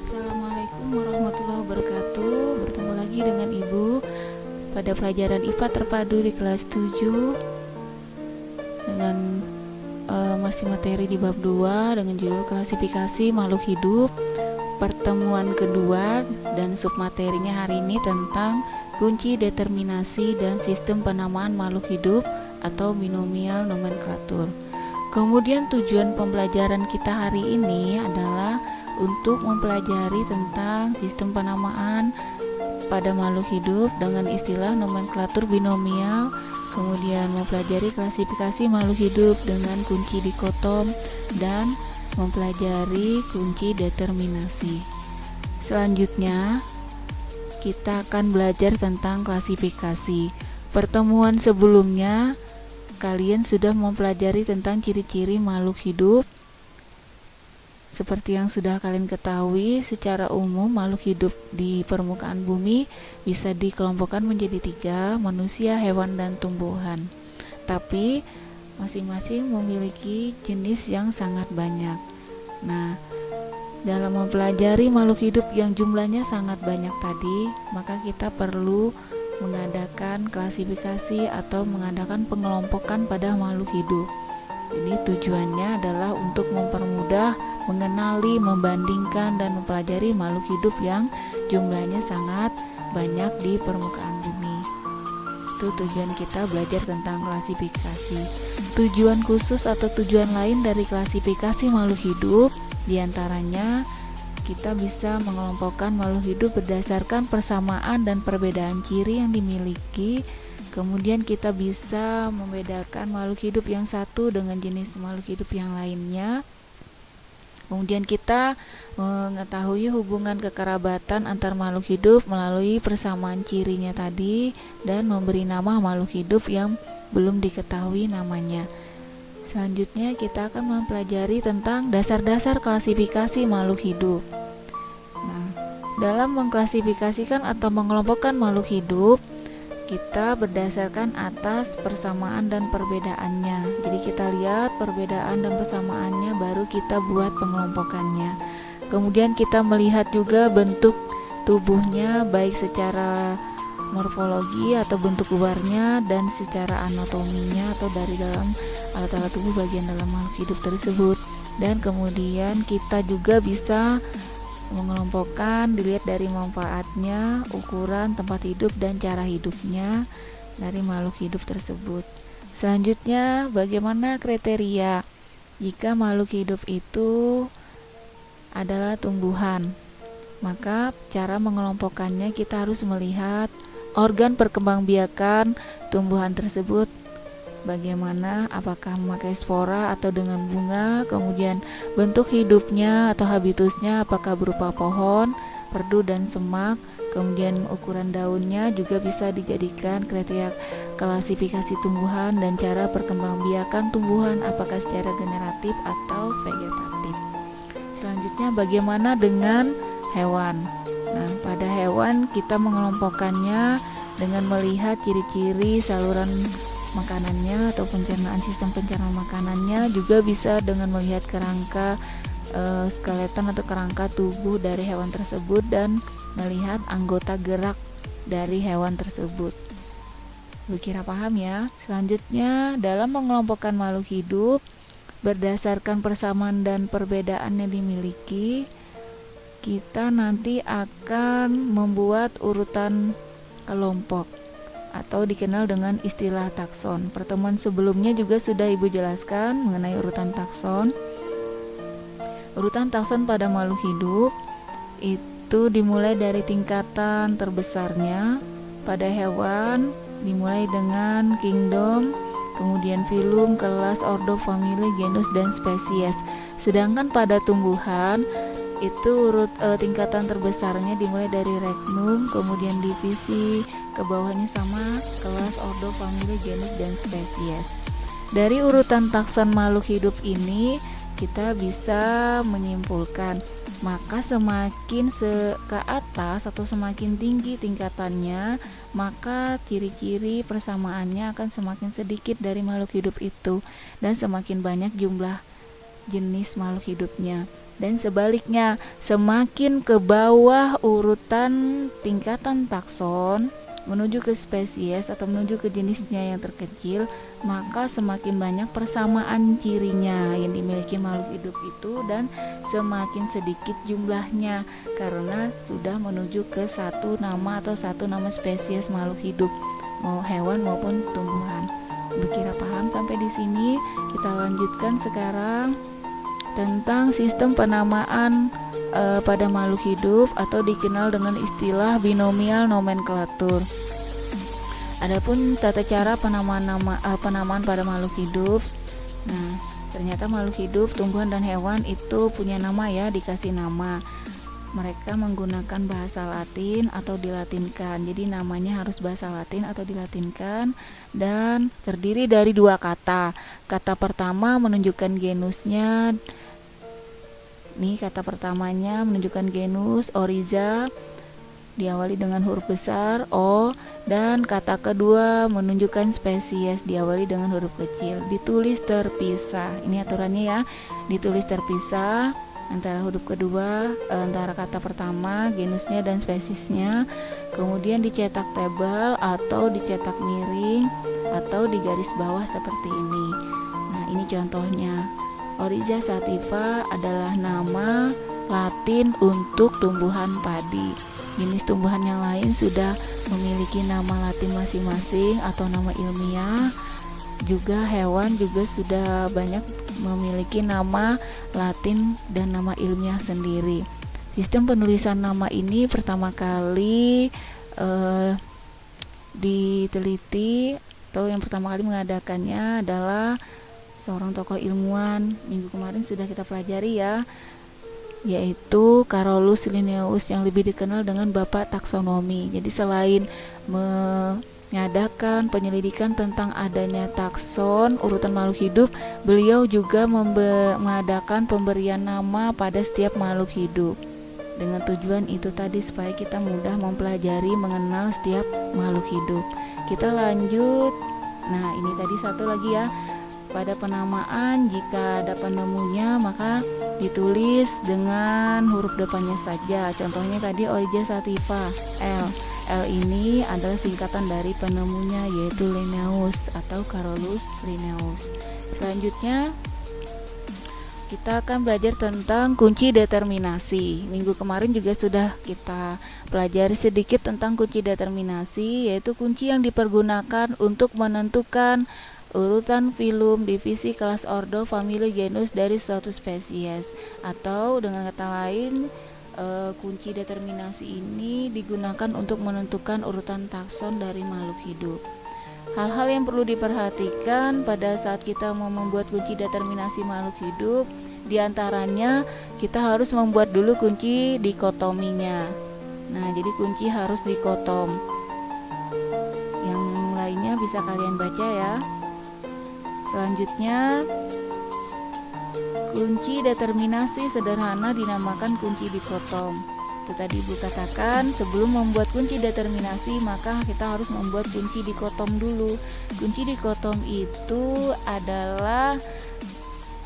Assalamualaikum warahmatullahi wabarakatuh. Bertemu lagi dengan Ibu pada pelajaran IPA terpadu di kelas 7 dengan masih materi di bab 2 dengan judul klasifikasi makhluk hidup, pertemuan kedua, dan submaterinya hari ini tentang kunci determinasi dan sistem penamaan makhluk hidup atau binomial nomenklatur. Kemudian tujuan pembelajaran kita hari ini adalah untuk mempelajari tentang sistem penamaan pada makhluk hidup dengan istilah nomenklatur binomial, kemudian mempelajari klasifikasi makhluk hidup dengan kunci dikotom, dan mempelajari kunci determinasi. Selanjutnya, kita akan belajar tentang klasifikasi. Pertemuan sebelumnya, kalian sudah mempelajari tentang ciri-ciri makhluk hidup. Seperti yang sudah kalian ketahui, secara umum makhluk hidup di permukaan bumi bisa dikelompokkan menjadi 3, manusia, hewan, dan tumbuhan. Tapi masing-masing memiliki jenis yang sangat banyak. Nah, dalam mempelajari makhluk hidup yang jumlahnya sangat banyak tadi, maka kita perlu mengadakan klasifikasi atau mengadakan pengelompokan pada makhluk hidup. Ini tujuannya adalah untuk mempermudah mengenali, membandingkan, dan mempelajari makhluk hidup yang jumlahnya sangat banyak di permukaan bumi. Itu tujuan kita belajar tentang klasifikasi. Tujuan khusus atau tujuan lain dari klasifikasi makhluk hidup diantaranya kita bisa mengelompokkan makhluk hidup berdasarkan persamaan dan perbedaan ciri yang dimiliki. Kemudian kita bisa membedakan makhluk hidup yang satu dengan jenis makhluk hidup yang lainnya. Kemudian kita mengetahui hubungan kekerabatan antar makhluk hidup melalui persamaan cirinya tadi dan memberi nama makhluk hidup yang belum diketahui namanya. Selanjutnya kita akan mempelajari tentang dasar-dasar klasifikasi makhluk hidup. Nah, dalam mengklasifikasikan atau mengelompokkan makhluk hidup, kita berdasarkan atas persamaan dan perbedaannya. Jadi kita lihat perbedaan dan persamaannya, baru kita buat pengelompokannya. Kemudian kita melihat juga bentuk tubuhnya, baik secara morfologi atau bentuk luarnya dan secara anatominya atau dari dalam alat-alat tubuh bagian dalam makhluk hidup tersebut. Dan kemudian kita juga bisa mengelompokkan dilihat dari manfaatnya, ukuran, tempat hidup, dan cara hidupnya dari makhluk hidup tersebut. Selanjutnya, bagaimana kriteria jika makhluk hidup itu adalah tumbuhan? Maka cara mengelompokkannya kita harus melihat organ perkembangbiakan tumbuhan tersebut, bagaimana, apakah memakai spora atau dengan bunga, kemudian bentuk hidupnya atau habitusnya apakah berupa pohon, perdu, dan semak, kemudian ukuran daunnya juga bisa dijadikan kriteria klasifikasi tumbuhan, dan cara perkembangbiakan tumbuhan apakah secara generatif atau vegetatif. Selanjutnya, bagaimana dengan hewan? Nah, pada hewan kita mengelompokkannya dengan melihat ciri-ciri saluran makanannya atau sistem pencernaan makanannya, juga bisa dengan melihat kerangka skeleton atau kerangka tubuh dari hewan tersebut dan melihat anggota gerak dari hewan tersebut. Lu kira paham ya? Selanjutnya, dalam mengelompokkan makhluk hidup berdasarkan persamaan dan perbedaan yang dimiliki, kita nanti akan membuat urutan kelompok atau dikenal dengan istilah takson. Pertemuan sebelumnya juga sudah Ibu jelaskan mengenai urutan takson. Urutan takson pada makhluk hidup itu dimulai dari tingkatan terbesarnya. Pada hewan dimulai dengan kingdom, kemudian filum, kelas, ordo, famili, genus, dan spesies. Sedangkan pada tumbuhan itu tingkatan terbesarnya dimulai dari regnum, kemudian divisi ke bawahnya sama kelas, ordo, famili, genus, dan spesies. Dari urutan takson makhluk hidup ini kita bisa menyimpulkan, maka semakin ke atas atau semakin tinggi tingkatannya, maka ciri-ciri persamaannya akan semakin sedikit dari makhluk hidup itu dan semakin banyak jumlah jenis makhluk hidupnya. Dan sebaliknya, semakin ke bawah urutan tingkatan takson menuju ke spesies atau menuju ke jenisnya yang terkecil, maka semakin banyak persamaan cirinya yang dimiliki makhluk hidup itu dan semakin sedikit jumlahnya karena sudah menuju ke satu nama atau satu nama spesies makhluk hidup, mau hewan maupun tumbuhan. Kira paham sampai di sini? Kita lanjutkan sekarang tentang sistem penamaan pada makhluk hidup atau dikenal dengan istilah binomial nomenklatur. Adapun tata cara penamaan pada makhluk hidup. Nah, ternyata makhluk hidup, tumbuhan dan hewan itu punya nama ya, dikasih nama. Mereka menggunakan bahasa Latin atau dilatinkan. Jadi namanya harus bahasa Latin atau dilatinkan dan terdiri dari dua kata. Kata pertama menunjukkan genusnya. Nih kata pertamanya menunjukkan genus Oryza, diawali dengan huruf besar O, dan kata kedua menunjukkan spesies, diawali dengan huruf kecil. Ditulis terpisah. Ini aturannya ya. Ditulis terpisah antara huruf kedua, antara kata pertama, genusnya dan spesiesnya. Kemudian dicetak tebal atau dicetak miring atau di garis bawah seperti ini. Nah, ini contohnya. Oryza sativa adalah nama Latin untuk tumbuhan padi. Jenis tumbuhan yang lain sudah memiliki nama Latin masing-masing atau nama ilmiah. Juga hewan juga sudah banyak memiliki nama Latin dan nama ilmiah sendiri. Sistem penulisan nama ini pertama kali diteliti atau yang pertama kali mengadakannya adalah seorang tokoh ilmuwan. Minggu kemarin sudah kita pelajari ya, yaitu Carolus Linnaeus yang lebih dikenal dengan Bapak Taksonomi. Jadi selain mengadakan penyelidikan tentang adanya takson urutan makhluk hidup, beliau juga mengadakan pemberian nama pada setiap makhluk hidup. Dengan tujuan itu tadi supaya kita mudah mempelajari mengenal setiap makhluk hidup. Kita lanjut. Nah, ini tadi satu lagi ya. Pada penamaan, jika ada penemunya maka ditulis dengan huruf depannya saja. Contohnya tadi Oryza sativa, L. L ini adalah singkatan dari penemunya, yaitu Linnaeus atau Carolus Linnaeus. Selanjutnya kita akan belajar tentang kunci determinasi. Minggu kemarin juga sudah kita pelajari sedikit tentang kunci determinasi, yaitu kunci yang dipergunakan untuk menentukan urutan filum, divisi, kelas, ordo, famili, genus dari suatu spesies. Atau dengan kata lain, kunci determinasi ini digunakan untuk menentukan urutan takson dari makhluk hidup. Hal-hal yang perlu diperhatikan pada saat kita mau membuat kunci determinasi makhluk hidup, diantaranya kita harus membuat dulu kunci dikotominya. Nah, jadi kunci harus dikotom. Yang lainnya bisa kalian baca ya. Selanjutnya, kunci determinasi sederhana dinamakan kunci dikotom. Itu tadi Ibu katakan, sebelum membuat kunci determinasi maka kita harus membuat kunci dikotom dulu. Kunci dikotom itu adalah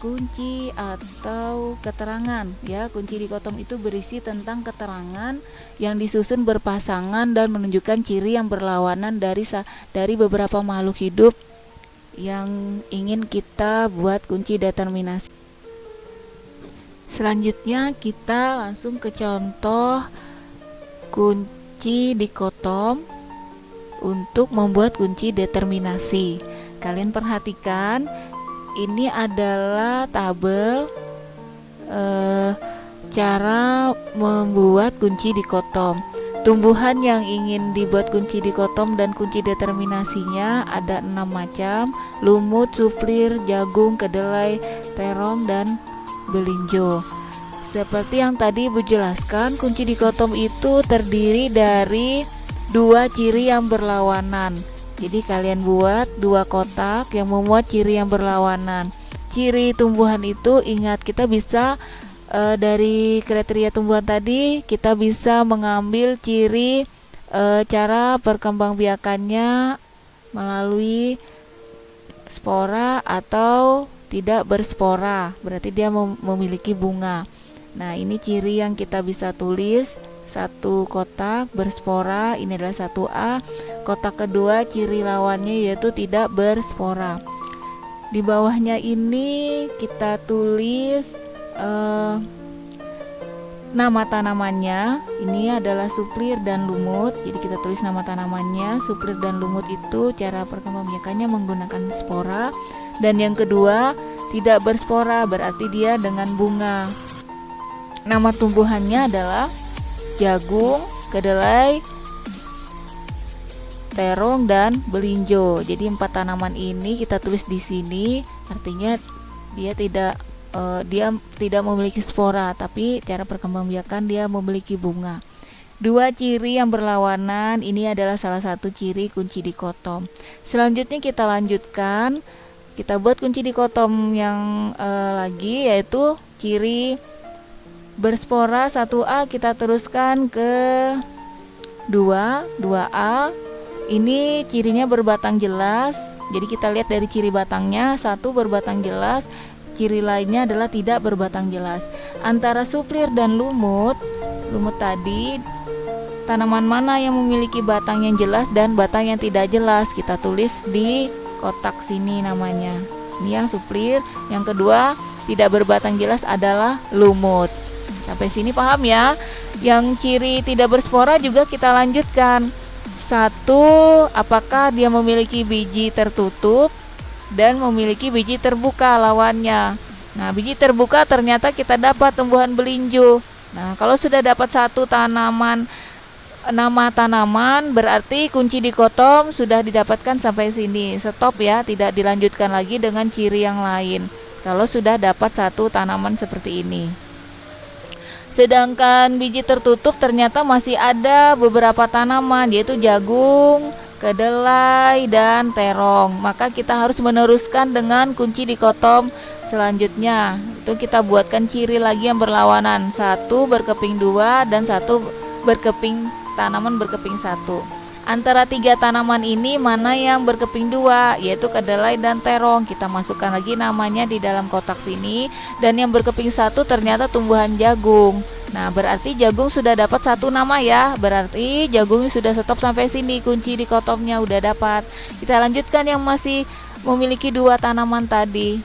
kunci atau keterangan ya. Kunci dikotom itu berisi tentang keterangan yang disusun berpasangan dan menunjukkan ciri yang berlawanan dari beberapa makhluk hidup yang ingin kita buat kunci determinasi. Selanjutnya kita langsung ke contoh kunci dikotom untuk membuat kunci determinasi. Kalian perhatikan, ini adalah tabel cara membuat kunci dikotom. Tumbuhan yang ingin dibuat kunci dikotom dan kunci determinasinya ada 6 macam: lumut, suplir, jagung, kedelai, terong, dan belinjo. Seperti yang tadi Ibu jelaskan, kunci dikotom itu terdiri dari 2 ciri yang berlawanan. Jadi kalian buat 2 kotak yang memuat ciri yang berlawanan. Ciri tumbuhan itu, ingat, kita bisa dari kriteria tumbuhan tadi kita bisa mengambil ciri cara perkembangbiakannya melalui spora atau tidak berspora, berarti dia memiliki bunga. Nah, ini ciri yang kita bisa tulis. Satu kotak berspora, ini adalah 1A. Kotak kedua ciri lawannya yaitu tidak berspora. Di bawahnya ini kita tulis nama tanamannya. Ini adalah suplir dan lumut. Jadi kita tulis nama tanamannya. Suplir dan lumut itu cara perkembangbiakannya menggunakan spora. Dan yang kedua tidak berspora, berarti dia dengan bunga. Nama tumbuhannya adalah jagung, kedelai, terong, dan belinjo. Jadi 4 tanaman ini kita tulis di sini, artinya dia tidak memiliki spora, tapi cara perkembangbiakan dia memiliki bunga. 2 ciri yang berlawanan ini adalah salah satu ciri kunci dikotom. Selanjutnya kita lanjutkan, kita buat kunci dikotom yang lagi, yaitu ciri berspora 1A. Kita teruskan ke 2A. Ini cirinya berbatang jelas. Jadi kita lihat dari ciri batangnya, 1 berbatang jelas, ciri lainnya adalah tidak berbatang jelas. Antara suplir dan lumut tadi, tanaman mana yang memiliki batang yang jelas dan batang yang tidak jelas? Kita tulis di kotak sini namanya. Ini yang suplir, yang kedua tidak berbatang jelas adalah lumut. Sampai sini paham ya? Yang ciri tidak berspora juga kita lanjutkan. 1, apakah dia memiliki biji tertutup dan memiliki biji terbuka lawannya. Nah, biji terbuka ternyata kita dapat tumbuhan belinjo. Nah, kalau sudah dapat 1 nama tanaman, berarti kunci dikotom sudah didapatkan sampai sini. Stop ya, tidak dilanjutkan lagi dengan ciri yang lain. Kalau sudah dapat 1 tanaman seperti ini. Sedangkan biji tertutup ternyata masih ada beberapa tanaman, yaitu jagung, kedelai, dan terong. Maka kita harus meneruskan dengan kunci dikotom selanjutnya. Itu kita buatkan ciri lagi yang berlawanan. 1 berkeping 2 dan 1 tanaman berkeping 1. Antara 3 tanaman ini mana yang berkeping 2, yaitu kedelai dan terong. Kita masukkan lagi namanya di dalam kotak sini. Dan yang berkeping 1 ternyata tumbuhan jagung. Nah, berarti jagung sudah dapat 1 nama ya. Berarti jagung sudah stop sampai sini. Kunci dikotomnya udah dapat. Kita lanjutkan yang masih memiliki 2 tanaman tadi.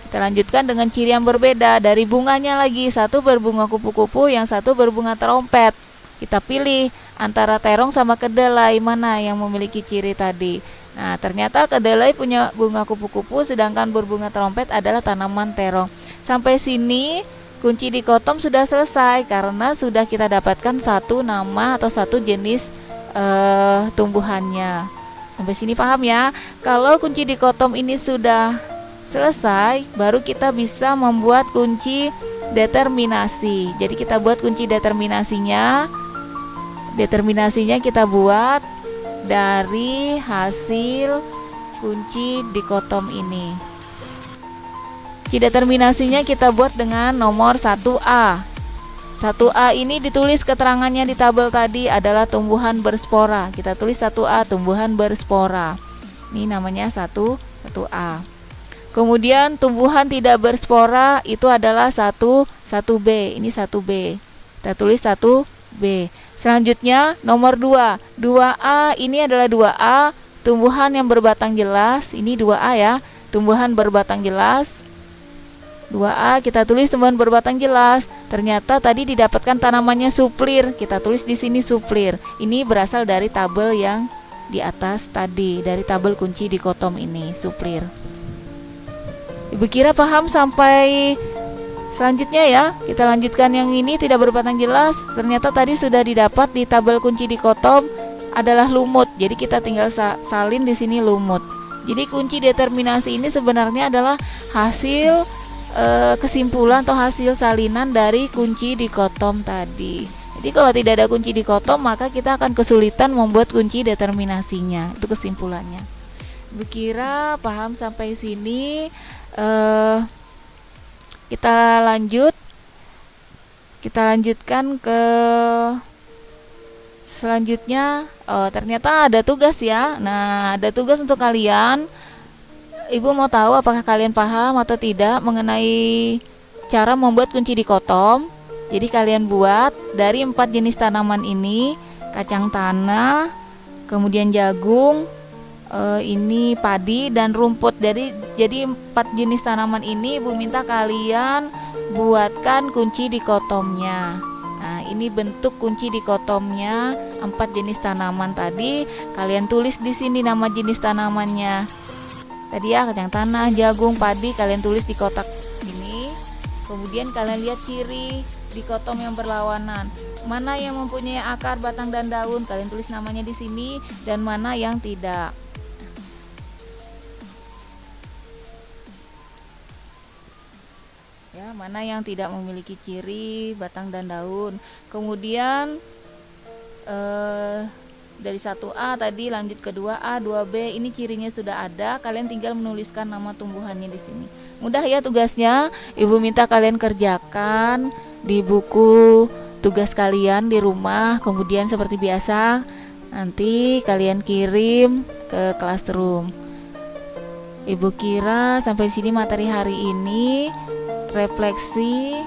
Kita lanjutkan dengan ciri yang berbeda. Dari bunganya lagi, 1 berbunga kupu-kupu, yang 1 berbunga trompet. Kita pilih antara terong sama kedelai, mana yang memiliki ciri tadi. Nah, ternyata kedelai punya bunga kupu-kupu, sedangkan berbunga trompet adalah tanaman terong. Sampai sini kunci dikotom sudah selesai, karena sudah kita dapatkan 1 nama atau 1 jenis tumbuhannya. Sampai sini paham ya? Kalau kunci dikotom ini sudah selesai, baru kita bisa membuat kunci determinasi. Jadi kita buat kunci determinasinya. Determinasinya kita buat dari hasil kunci dikotom ini. Kunci determinasinya kita buat dengan nomor 1A. 1A ini ditulis keterangannya di tabel tadi adalah tumbuhan berspora. Kita tulis 1A, tumbuhan berspora. Ini namanya 1A. Kemudian tumbuhan tidak berspora itu adalah 1B. Ini 1B. Kita tulis 1B. Selanjutnya nomor 2. 2A ini adalah 2A, tumbuhan yang berbatang jelas. Ini 2A ya, tumbuhan berbatang jelas. 2A kita tulis tumbuhan berbatang jelas. Ternyata tadi didapatkan tanamannya suplir. Kita tulis di sini suplir. Ini berasal dari tabel yang di atas tadi, dari tabel kunci dikotom ini, suplir. Ibu kira paham sampai selanjutnya ya. Kita lanjutkan yang ini tidak berbatang jelas. Ternyata tadi sudah didapat di tabel kunci dikotom adalah lumut. Jadi kita tinggal salin di sini lumut. Jadi kunci determinasi ini sebenarnya adalah hasil kesimpulan atau hasil salinan dari kunci dikotom tadi. Jadi kalau tidak ada kunci dikotom, maka kita akan kesulitan membuat kunci determinasinya. Itu kesimpulannya. Ibu kira paham sampai sini? Kita lanjutkan ke selanjutnya. Ternyata ada tugas ya. Nah, ada tugas untuk kalian. Ibu mau tahu apakah kalian paham atau tidak mengenai cara membuat kunci dikotom. Jadi kalian buat dari 4 jenis tanaman ini, kacang tanah, kemudian jagung, ini padi dan rumput. Jadi 4 jenis tanaman ini Ibu minta kalian buatkan kunci dikotomnya. Nah, ini bentuk kunci dikotomnya 4 jenis tanaman tadi. Kalian tulis di sini nama jenis tanamannya. Tadi ya, kacang tanah, jagung, padi, kalian tulis di kotak ini. Kemudian kalian lihat ciri dikotom yang berlawanan. Mana yang mempunyai akar, batang dan daun, kalian tulis namanya di sini, dan mana yang tidak. Ya, mana yang tidak memiliki ciri, batang dan daun. Kemudian dari 1A tadi lanjut ke 2A, 2B, ini cirinya sudah ada, kalian tinggal menuliskan nama tumbuhannya di sini. Mudah ya tugasnya. Ibu minta kalian kerjakan di buku tugas kalian di rumah, kemudian seperti biasa nanti kalian kirim ke classroom. Ibu kira sampai sini materi hari ini, refleksi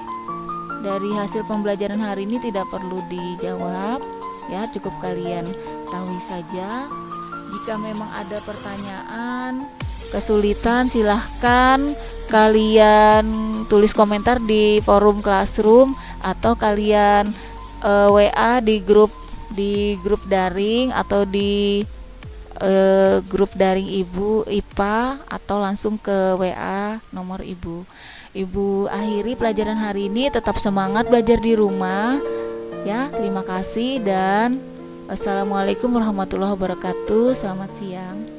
dari hasil pembelajaran hari ini tidak perlu dijawab ya, cukup kalian tahu saja. Jika memang ada pertanyaan, kesulitan, silahkan kalian tulis komentar di forum classroom atau kalian WA di grup daring atau di grup daring Ibu IPA, atau langsung ke WA nomor Ibu. Ibu akhiri pelajaran hari ini, tetap semangat belajar di rumah ya. Terima kasih dan wassalamualaikum warahmatullahi wabarakatuh. Selamat siang.